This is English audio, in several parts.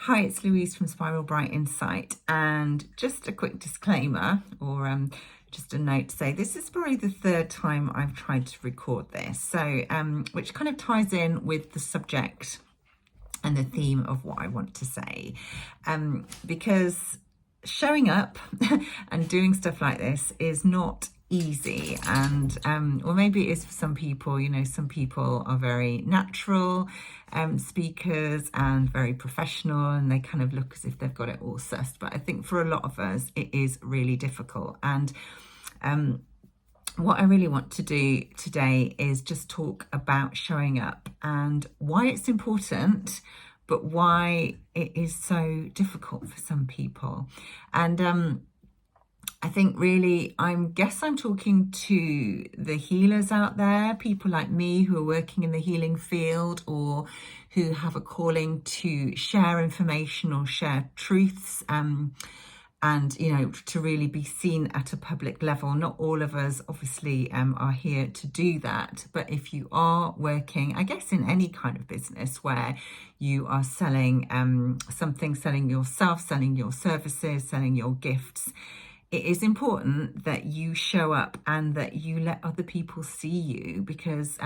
Hi, it's Louise from Spiral Bright Insight, and just a quick disclaimer or just a note to say this is probably the third time I've tried to record this, so which kind of ties in with the subject and the theme of what I want to say, because showing up and doing stuff like this is not easy, and or maybe it is for some people. Some people are very natural speakers and very professional, and they kind of look as if they've got it all sussed, but I think for a lot of us it is really difficult. And what I really want to do today is just talk about showing up and why it's important, but why it is so difficult for some people. And I think really, I'm talking to the healers out there, people like me who are working in the healing field or who have a calling to share information or share truths, and to really be seen at a public level. Not all of us obviously are here to do that, but if you are working, I guess, in any kind of business where you are selling something, selling yourself, selling your services, selling your gifts, it is important that you show up and that you let other people see you, because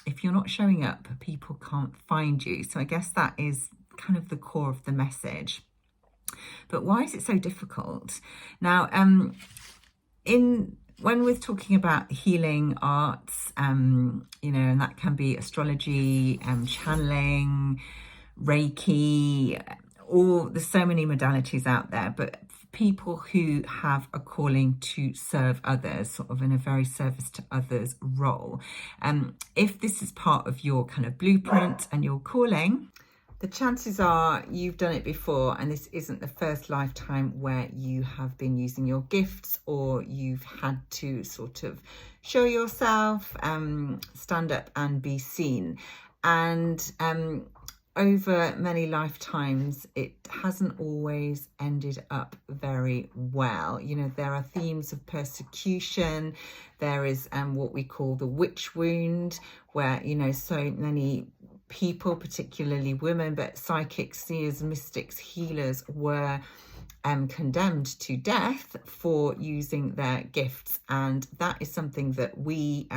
if you're not showing up, people can't find you. So I guess that is kind of the core of the message. But why is it so difficult? Now, when we're talking about healing arts, and that can be astrology, channeling, Reiki, there's so many modalities out there, but people who have a calling to serve others, sort of in a very service to others role. If this is part of your kind of blueprint and your calling, the chances are you've done it before, and this isn't the first lifetime where you have been using your gifts, or you've had to sort of show yourself, stand up and be seen. And over many lifetimes, it hasn't always ended up very well. There are themes of persecution. There is what we call the witch wound, where, so many people, particularly women, but psychics, seers, mystics, healers, were condemned to death for using their gifts. And that is something that we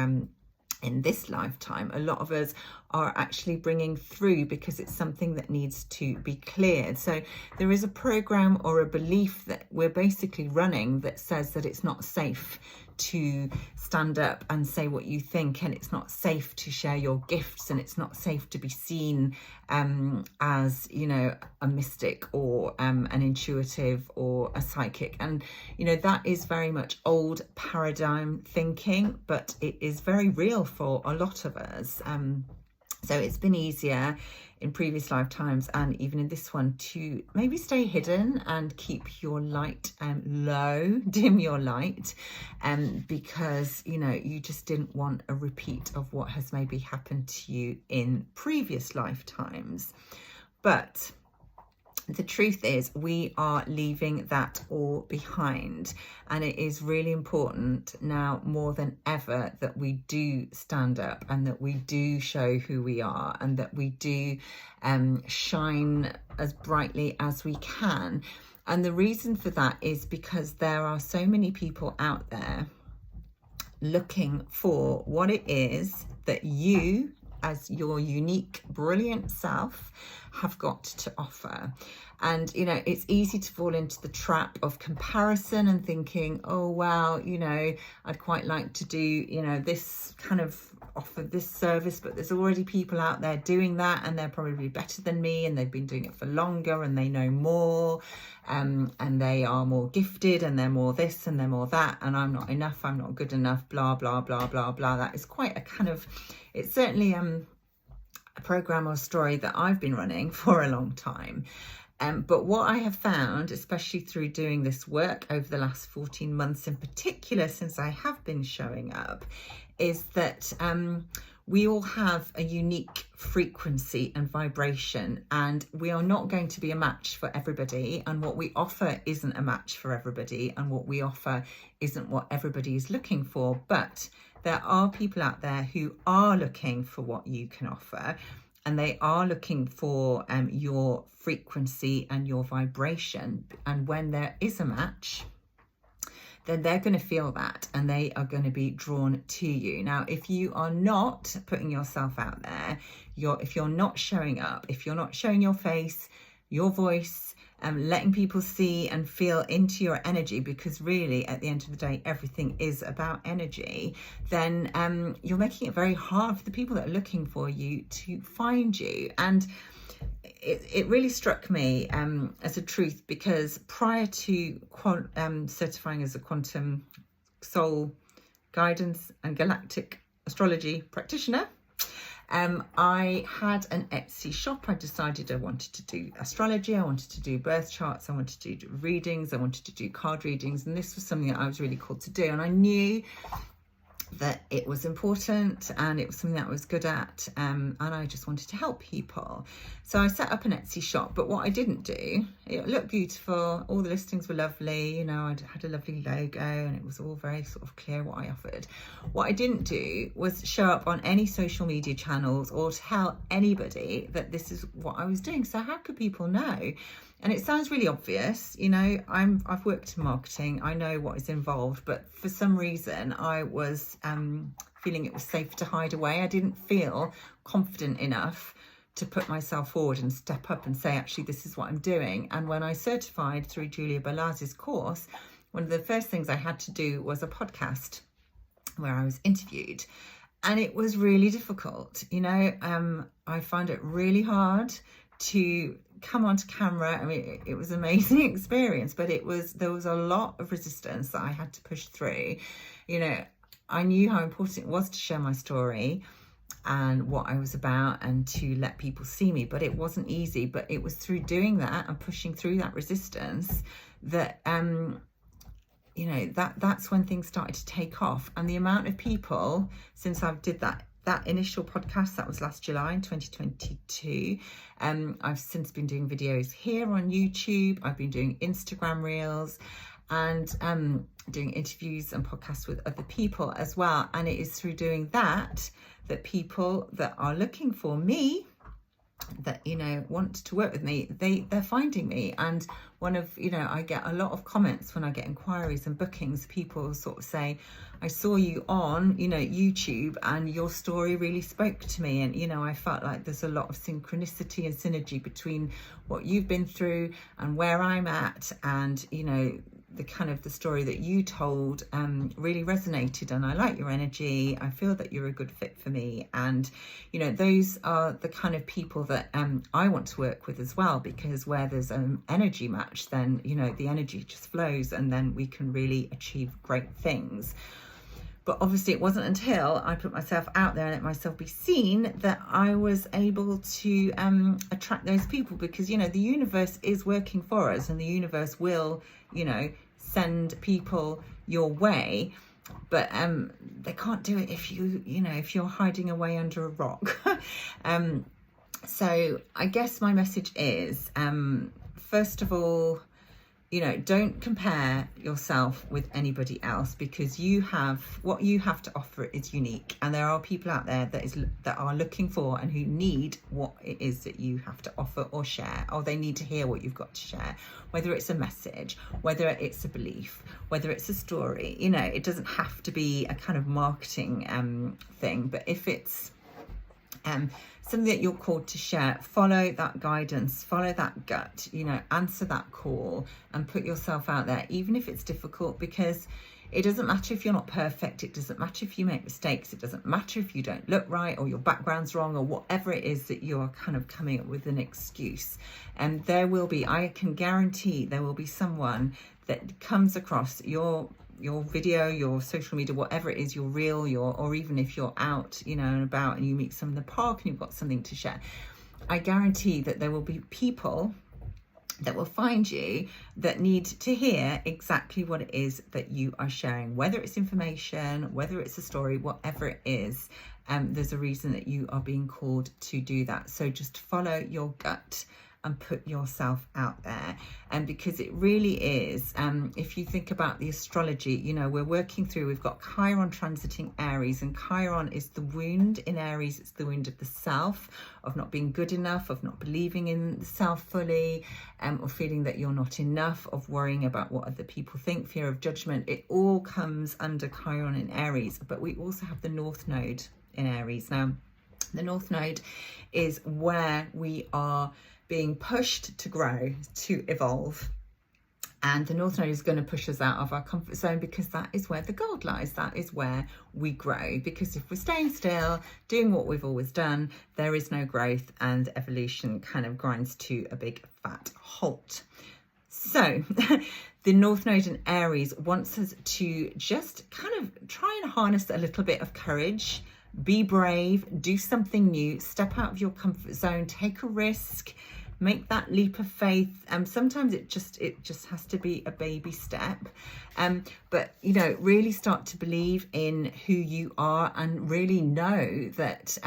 in this lifetime, a lot of us are actually bringing through, because it's something that needs to be cleared. So there is a program or a belief that we're basically running that says that it's not safe to stand up and say what you think, and it's not safe to share your gifts, and it's not safe to be seen as a mystic or an intuitive or a psychic. And that is very much old paradigm thinking, but it is very real for a lot of us. So it's been easier in previous lifetimes, and even in this one, to maybe stay hidden and keep your light low, dim your light, because you just didn't want a repeat of what has maybe happened to you in previous lifetimes. But the truth is, we are leaving that all behind, and it is really important now more than ever that we do stand up, and that we do show who we are, and that we do shine as brightly as we can. And the reason for that is because there are so many people out there looking for what it is that you, as your unique, brilliant self, have got to offer. And it's easy to fall into the trap of comparison and thinking, oh well, I'd quite like to do this kind of offer this service, but there's already people out there doing that, and they're probably better than me, and they've been doing it for longer, and they know more, and they are more gifted, and they're more this and they're more that, and I'm not enough, I'm not good enough, blah blah blah blah blah. That is quite a kind of, it's certainly a program or story that I've been running for a long time. But what I have found, especially through doing this work over the last 14 months in particular, since I have been showing up, is that we all have a unique frequency and vibration, and we are not going to be a match for everybody, and what we offer isn't a match for everybody, and what we offer isn't what everybody is looking for. But there are people out there who are looking for what you can offer, and they are looking for your frequency and your vibration. And when there is a match, then they're going to feel that and they are going to be drawn to you. Now, if you are not putting yourself out there, if you're not showing up, if you're not showing your face, your voice, letting people see and feel into your energy, because really at the end of the day everything is about energy, then you're making it very hard for the people that are looking for you to find you. And it really struck me as a truth, because prior to certifying as a quantum soul guidance and galactic astrology practitioner, I had an Etsy shop. I decided I wanted to do astrology, I wanted to do birth charts, I wanted to do readings, I wanted to do card readings, and this was something that I was really called to do. And I knew that it was important and it was something that I was good at, and I just wanted to help people. So I set up an Etsy shop, but what I didn't do, it looked beautiful, all the listings were lovely, you know, I had a lovely logo and it was all very sort of clear what I offered. What I didn't do was show up on any social media channels or tell anybody that this is what I was doing. So how could people know? And it sounds really obvious, you know, I've worked in marketing, I know what is involved, but for some reason I was feeling it was safe to hide away. I didn't feel confident enough to put myself forward and step up and say, actually, this is what I'm doing. And when I certified through Julia Balaz's course, one of the first things I had to do was a podcast where I was interviewed. And it was really difficult, you know, I found it really hard to come onto camera. I mean, it was an amazing experience, but there was a lot of resistance that I had to push through. You know, I knew how important it was to share my story and what I was about and to let people see me, but it wasn't easy. But it was through doing that and pushing through that resistance that you know, that's when things started to take off. And the amount of people, since I did that initial podcast, that was last July in 2022, I've since been doing videos here on YouTube, I've been doing Instagram reels, and doing interviews and podcasts with other people as well. And it is through doing that people that are looking for me, that, you know, want to work with me, they're finding me. And one of, you know, I get a lot of comments when I get inquiries and bookings. People sort of say, I saw you on, you know, YouTube and your story really spoke to me. And, you know, I felt like there's a lot of synchronicity and synergy between what you've been through and where I'm at. And, you know, the kind of the story that you told really resonated, and I like your energy. I feel that you're a good fit for me. And, you know, those are the kind of people that I want to work with as well, because where there's an energy match, then, you know, the energy just flows and then we can really achieve great things. But obviously it wasn't until I put myself out there and let myself be seen that I was able to attract those people, because, you know, the universe is working for us and the universe will, you know, send people your way. But they can't do it if if you're hiding away under a rock. So I guess my message is, first of all, you know, don't compare yourself with anybody else, because what you have to offer is unique, and there are people out there that are looking for and who need what it is that you have to offer or share, or they need to hear what you've got to share, whether it's a message, whether it's a belief, whether it's a story. You know, it doesn't have to be a kind of marketing thing, but if it's something that you're called to share, follow that guidance, follow that gut, you know, answer that call and put yourself out there, even if it's difficult, because it doesn't matter if you're not perfect. It doesn't matter if you make mistakes. It doesn't matter if you don't look right or your background's wrong or whatever it is that you're kind of coming up with an excuse. And I can guarantee there will be someone that comes across your video, your social media, whatever it is, your reel, or even if you're out, you know, and about and you meet someone in the park and you've got something to share, I guarantee that there will be people that will find you that need to hear exactly what it is that you are sharing, whether it's information, whether it's a story, whatever it is. There's a reason that you are being called to do that. So just follow your gut and put yourself out there. And because it really is, if you think about the astrology, you know, we're working through, we've got Chiron transiting Aries, and Chiron is the wound in Aries. It's the wound of the self, of not being good enough, of not believing in the self fully, or feeling that you're not enough, of worrying about what other people think, fear of judgment. It all comes under Chiron in Aries. But we also have the North Node in Aries. Now, the North Node is where we are being pushed to grow, to evolve. And the North Node is going to push us out of our comfort zone, because that is where the gold lies. That is where we grow. Because if we're staying still, doing what we've always done, there is no growth, and evolution kind of grinds to a big fat halt. So the North Node in Aries wants us to just kind of try and harness a little bit of courage. Be brave, do something new, step out of your comfort zone, take a risk, make that leap of faith. Sometimes it just has to be a baby step. But, you know, really start to believe in who you are, and really know that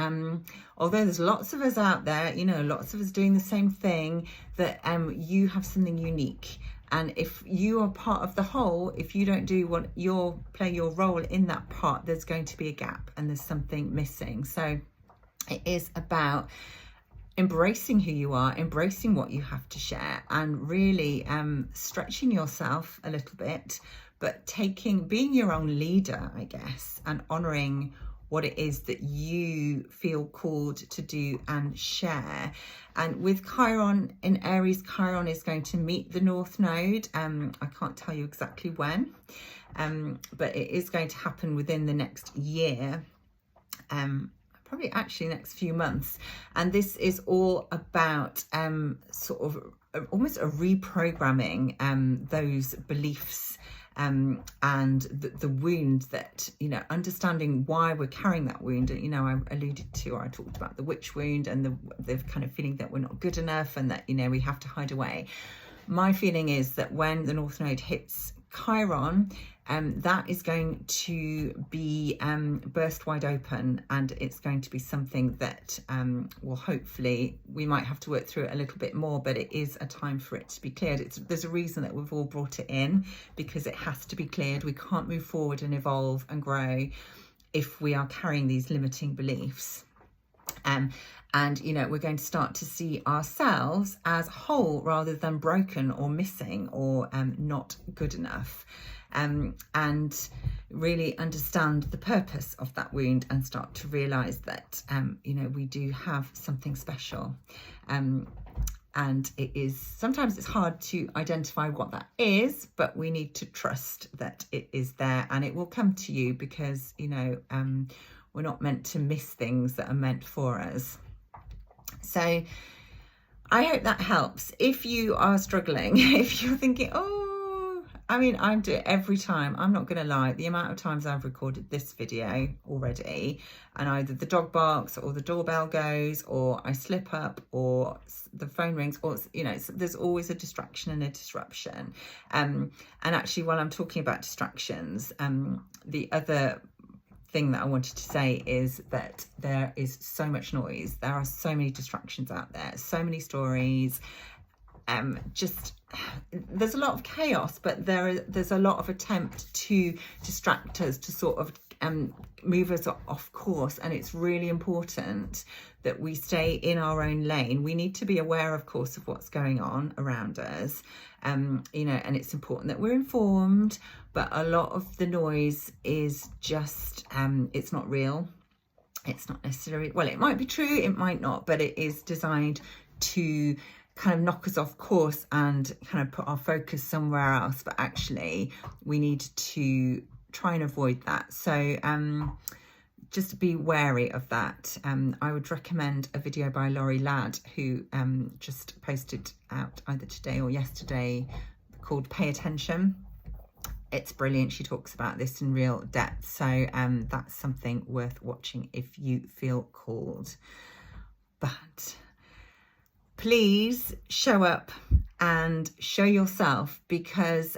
although there's lots of us out there, you know, lots of us doing the same thing, that you have something unique. And if you are part of the whole, if you don't do play your role in that part, there's going to be a gap and there's something missing. So it is about embracing who you are, embracing what you have to share, and really stretching yourself a little bit, but being your own leader, I guess, and honouring what it is that you feel called to do and share. And with Chiron in Aries, Chiron is going to meet the North Node. I can't tell you exactly when, but it is going to happen within the next year, probably actually next few months. And this is all about sort of almost a reprogramming those beliefs, and the wound that, you know, understanding why we're carrying that wound. You know, I alluded to, or I talked about the witch wound, and the kind of feeling that we're not good enough, and that, you know, we have to hide away. My feeling is that when the North Node hits Chiron, that is going to be burst wide open, and it's going to be something that will hopefully, we might have to work through it a little bit more, but it is a time for it to be cleared. There's a reason that we've all brought it in, because it has to be cleared. We can't move forward and evolve and grow if we are carrying these limiting beliefs. And, you know, we're going to start to see ourselves as whole rather than broken or missing or not good enough. And really understand the purpose of that wound, and start to realise that, you know, we do have something special. And it is, sometimes it's hard to identify what that is, but we need to trust that it is there, and it will come to you, because, you know, we're not meant to miss things that are meant for us. So I hope that helps. If you are struggling, if you're thinking, oh, I mean, I do it every time. I'm not going to lie. The amount of times I've recorded this video already, and either the dog barks, or the doorbell goes, or I slip up, or the phone rings, or, you know, there's always a distraction and a disruption. And actually, while I'm talking about distractions, the other thing that I wanted to say is that there is so much noise. There are so many distractions out there, so many stories. There's a lot of chaos, but there's a lot of attempt to distract us, to sort of move us off course. And it's really important that we stay in our own lane. We need to be aware, of course, of what's going on around us, you know, and it's important that we're informed, but a lot of the noise is just, it's not real. It's not necessarily, well, it might be true, it might not, but it is designed to kind of knock us off course and kind of put our focus somewhere else. But actually, we need to try and avoid that. So just be wary of that. I would recommend a video by Laurie Ladd, who just posted out either today or yesterday, called Pay Attention. It's brilliant. She talks about this in real depth. So that's something worth watching if you feel called. But please show up and show yourself, because,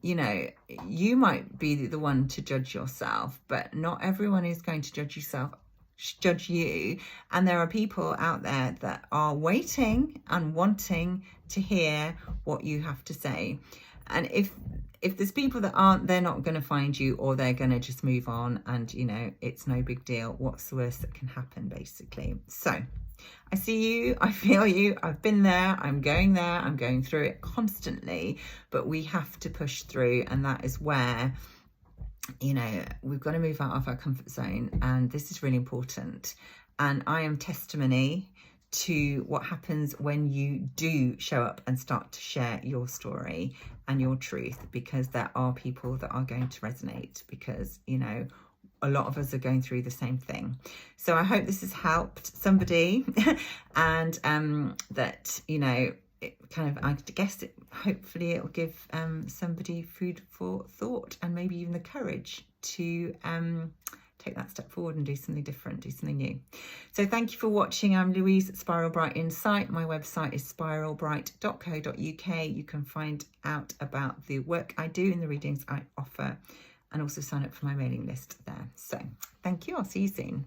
you know, you might be the one to judge yourself, but not everyone is going to judge yourself judge you, and there are people out there that are waiting and wanting to hear what you have to say. And if there's people that aren't, they're not going to find you, or they're going to just move on, and you know, it's no big deal. What's the worst that can happen, basically? So I see you, I feel you, I've been there, I'm going through it constantly, but we have to push through, and that is where, you know, we've got to move out of our comfort zone, and this is really important. And I am testimony to what happens when you do show up and start to share your story and your truth, because there are people that are going to resonate, because, you know, a lot of us are going through the same thing. So I hope this has helped somebody and that, you know, it kind of, I guess hopefully it'll give somebody food for thought, and maybe even the courage to take that step forward and do something different, do something new. So thank you for watching. I'm Louise at Spiral Bright Insight. My website is spiralbright.co.uk. You can find out about the work I do and the readings I offer, and also sign up for my mailing list there. So thank you. I'll see you soon.